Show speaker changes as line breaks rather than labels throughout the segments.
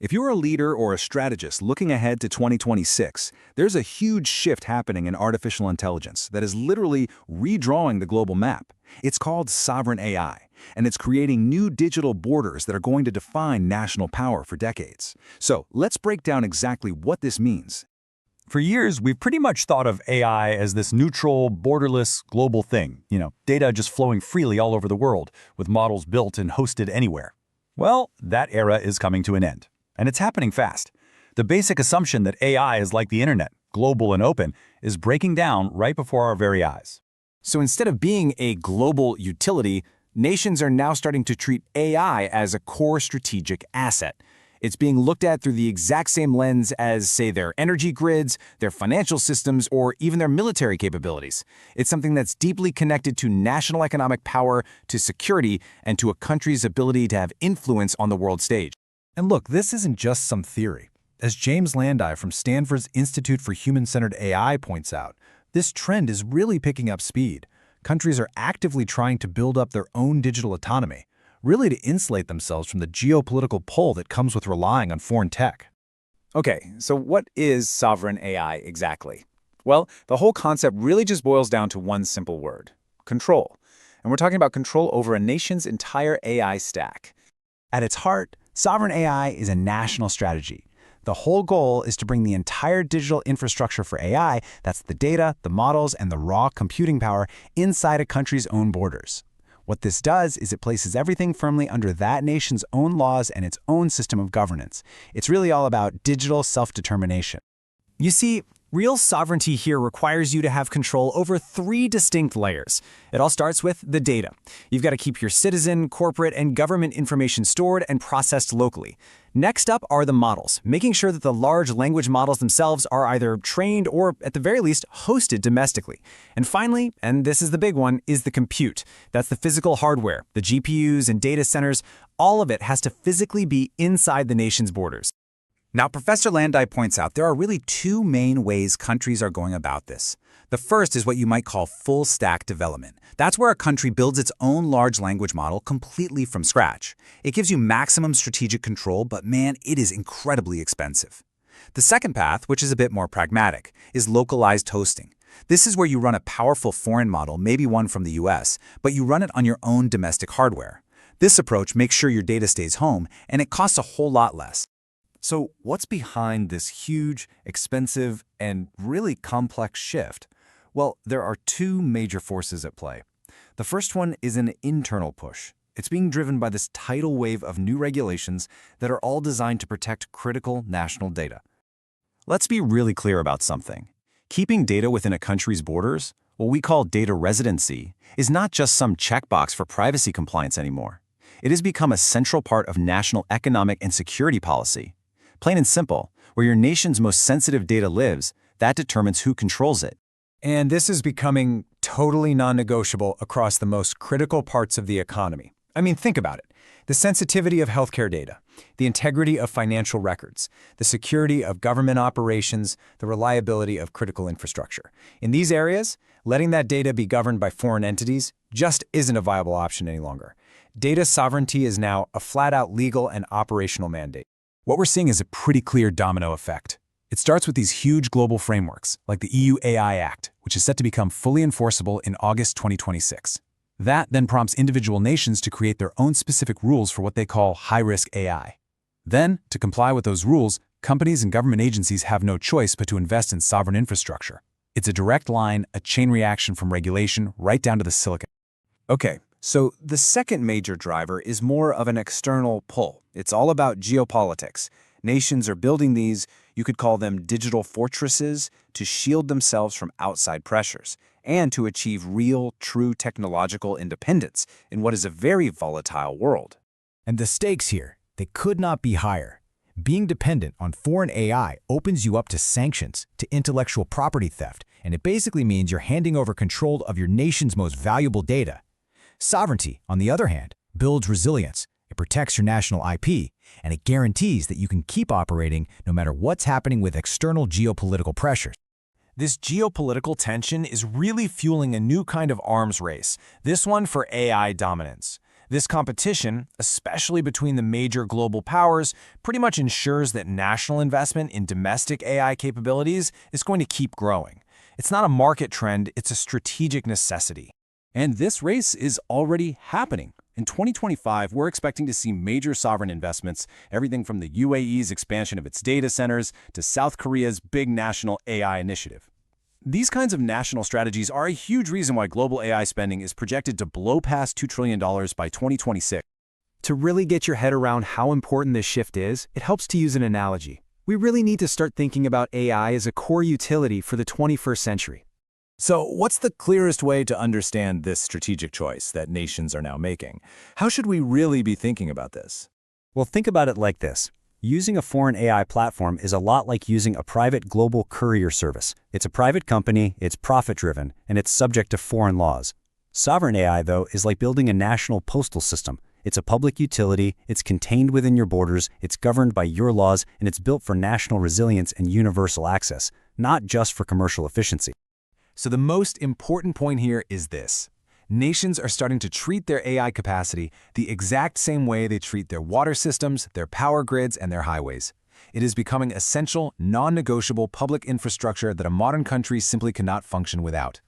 If you're a leader or a strategist looking ahead to 2026, there's a huge shift happening in artificial intelligence that is literally redrawing the global map. It's called sovereign AI, and it's creating new digital borders that are going to define national power for decades. So let's break down exactly what this means.
For years, we've pretty much thought of AI as this neutral, borderless, global thing. Data just flowing freely all over the world, with models built and hosted anywhere. Well, that era is coming to an end. And it's happening fast. The basic assumption that AI is like the internet, global and open, is breaking down right before our very eyes.
So instead of being a global utility, nations are now starting to treat AI as a core strategic asset. It's being looked at through the exact same lens as, say, their energy grids, their financial systems, or even their military capabilities. It's something that's deeply connected to national economic power, to security, and to a country's ability to have influence on the world stage.
And look, this isn't just some theory. As James Landai from Stanford's Institute for Human-Centered AI points out, this trend is really picking up speed. Countries are actively trying to build up their own digital autonomy, really to insulate themselves from the geopolitical pull that comes with relying on foreign tech.
Okay, so what is sovereign AI exactly? Well, the whole concept really just boils down to one simple word: control. And we're talking about control over a nation's entire AI stack.
At its heart, sovereign AI is a national strategy. The whole goal is to bring the entire digital infrastructure for AI, that's the data, the models, and the raw computing power, inside a country's own borders. What this does is it places everything firmly under that nation's own laws and its own system of governance. It's really all about digital self-determination.
You see, real sovereignty here requires you to have control over three distinct layers. It all starts with the data. You've got to keep your citizen, corporate, and government information stored and processed locally. Next up are the models, making sure that the large language models themselves are either trained or, at the very least, hosted domestically. And finally, and this is the big one, is the compute. That's the physical hardware, the GPUs and data centers. All of it has to physically be inside the nation's borders.
Now, Professor Landai points out there are really two main ways countries are going about this. The first is what you might call full-stack development. That's where a country builds its own large language model completely from scratch. It gives you maximum strategic control, but man, it is incredibly expensive. The second path, which is a bit more pragmatic, is localized hosting. This is where you run a powerful foreign model, maybe one from the US, but you run it on your own domestic hardware. This approach makes sure your data stays home, and it costs a whole lot less.
So what's behind this huge, expensive, and really complex shift? Well, there are two major forces at play. The first one is an internal push. It's being driven by this tidal wave of new regulations that are all designed to protect critical national data.
Let's be really clear about something. Keeping data within a country's borders, what we call data residency, is not just some checkbox for privacy compliance anymore. It has become a central part of national economic and security policy. Plain and simple, where your nation's most sensitive data lives, that determines who controls it.
And this is becoming totally non-negotiable across the most critical parts of the economy. I mean, think about it. The sensitivity of healthcare data, the integrity of financial records, the security of government operations, the reliability of critical infrastructure. In these areas, letting that data be governed by foreign entities just isn't a viable option any longer. Data sovereignty is now a flat-out legal and operational mandate.
What we're seeing is a pretty clear domino effect. It starts with these huge global frameworks, like the EU AI Act, which is set to become fully enforceable in August 2026. That then prompts individual nations to create their own specific rules for what they call high-risk AI. Then, to comply with those rules, companies and government agencies have no choice but to invest in sovereign infrastructure. It's a direct line, a chain reaction from regulation right down to the silicon.
Okay, so the second major driver is more of an external pull. It's all about geopolitics. Nations are building these, you could call them digital fortresses, to shield themselves from outside pressures and to achieve real, true technological independence in what is a very volatile world.
And the stakes here, they could not be higher. Being dependent on foreign AI opens you up to sanctions, to intellectual property theft, and it basically means you're handing over control of your nation's most valuable data. Sovereignty, on the other hand, builds resilience. It protects your national IP, and it guarantees that you can keep operating no matter what's happening with external geopolitical pressures.
This geopolitical tension is really fueling a new kind of arms race, this one for AI dominance. This competition, especially between the major global powers, pretty much ensures that national investment in domestic AI capabilities is going to keep growing. It's not a market trend, it's a strategic necessity.
And this race is already happening. In 2025, we're expecting to see major sovereign investments, everything from the UAE's expansion of its data centers to South Korea's big national AI initiative. These kinds of national strategies are a huge reason why global AI spending is projected to blow past $2 trillion by 2026.
To really get your head around how important this shift is, it helps to use an analogy. We really need to start thinking about AI as a core utility for the 21st century.
So, what's the clearest way to understand this strategic choice that nations are now making? How should we really be thinking about this?
Well, think about it like this. Using a foreign AI platform is a lot like using a private global courier service. It's a private company, it's profit-driven, and it's subject to foreign laws. Sovereign AI, though, is like building a national postal system. It's a public utility, it's contained within your borders, it's governed by your laws, and it's built for national resilience and universal access, not just for commercial efficiency.
So the most important point here is this. Nations are starting to treat their AI capacity the exact same way they treat their water systems, their power grids, and their highways. It is becoming essential, non-negotiable public infrastructure that a modern country simply cannot function without.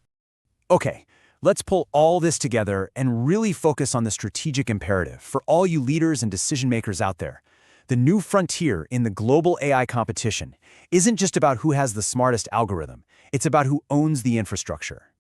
Okay, let's pull all this together and really focus on the strategic imperative for all you leaders and decision-makers out there. The new frontier in the global AI competition isn't just about who has the smartest algorithm, it's about who owns the infrastructure.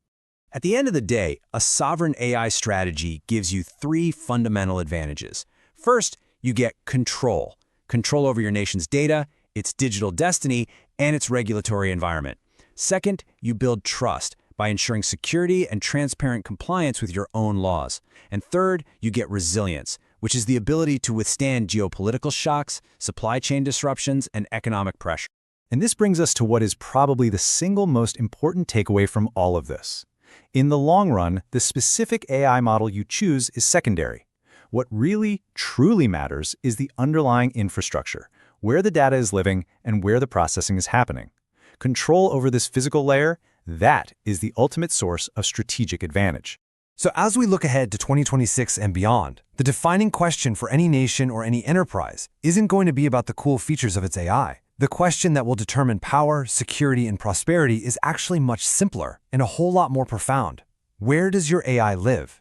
At the end of the day, a sovereign AI strategy gives you three fundamental advantages. First, you get control. Control over your nation's data, its digital destiny, and its regulatory environment. Second, you build trust by ensuring security and transparent compliance with your own laws. And third, you get resilience, which is the ability to withstand geopolitical shocks, supply chain disruptions, and economic pressure.
And this brings us to what is probably the single most important takeaway from all of this. In the long run, the specific AI model you choose is secondary. What really, truly matters is the underlying infrastructure, where the data is living and where the processing is happening. Control over this physical layer, that is the ultimate source of strategic advantage.
So as we look ahead to 2026 and beyond, the defining question for any nation or any enterprise isn't going to be about the cool features of its AI. The question that will determine power, security, and prosperity is actually much simpler and a whole lot more profound. Where does your AI live?